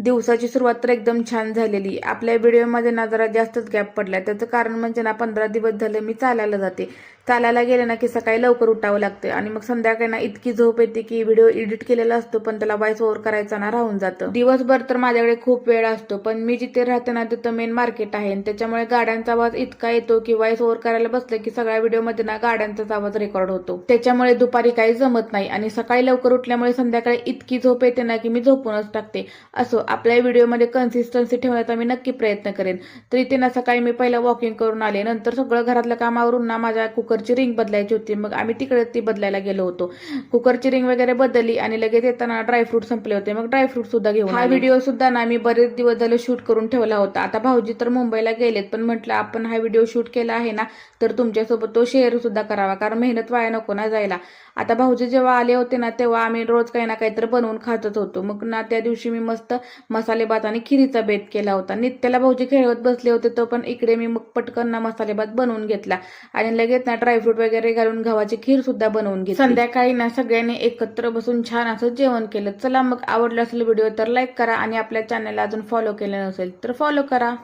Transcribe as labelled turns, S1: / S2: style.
S1: दिवसाची सुरुवात तर एकदम छान झालेली. आपल्या व्हिडिओमध्ये ना जरा जास्तच गॅप पडला. त्याचं कारण म्हणजे ना 15 दिवस झालं मी चालायला जाते. चालायला गेले ना की सकाळी लवकर उठावं लागतं आणि मग संध्याकाळी ना इतकी झोप येते की व्हिडिओ एडिट केलेला असतो पण त्याला व्हॉइस ओव्हर करायचा ना राहून जातं. दिवसभर तर माझ्याकडे खूप वेळ असतो, पण मी जिथे राहते ना तिथं मेन मार्केट आहे आणि त्याच्यामुळे गाड्यांचा आवाज इतका येतो की व्हॉइस ओव्हर करायला बसलं की सगळ्या व्हिडिओमध्ये ना गाड्यांचाच आवाज रेकॉर्ड होतो. त्याच्यामुळे दुपारी काही जमत नाही आणि सकाळी लवकर उठल्यामुळे संध्याकाळी इतकी झोप येते ना की मी झोपूनच टाकते. असो, आपल्या व्हिडिओमध्ये कन्सिस्टन्सी ठेवण्याचा मी नक्की प्रयत्न करेन. तर इथे ना सकाळी मी पहिला वॉकिंग करून आले, नंतर सगळं घरातलं कामावरून ना माझ्या कुकरची रिंग बदलायची होती. मग आम्ही तिकडे ती बदलायला गेलो होतो. कुकरची रिंग वगैरे बदलली आणि लगेच येताना ड्रायफ्रूट संपले होते. मग ड्रायफ्रूट सुद्धा घेऊन हा व्हिडिओ सुद्धा ना मी बरेच दिवस झाले शूट करून ठेवला होता. आता भाऊजी तर मुंबईला गेलेत, पण म्हटलं आपण हा व्हिडिओ शूट केला आहे ना तर तुमच्यासोबत तो शेअर सुद्धा करावा, कारण मेहनत वाया नको ना जायला. आता भाऊजी जेव्हा आले होते ना तेव्हा आम्ही रोज काही ना काहीतरी बनवून खातच होतो. मग ना त्या दिवशी मी मस्त मसाले भात आणि खिरीचा बेत केला होता. नित्याला भाऊजी खेळवत बसले होते तो पण इकडे मी मग पटकन ना मसाले भात बनवून घेतला आणि लगेच ना ड्रायफ्रूट वगैरे घालून गव्हाची खीर सुद्धा बनवून घेतली. संध्याकाळी ना सगळ्यांनी एकत्र बसून छान असं जेवण केलं. चला मग, आवडला असेल व्हिडिओ तर लाईक करा आणि आपल्या चॅनलला अजून फॉलो केलं नसेल तर फॉलो करा.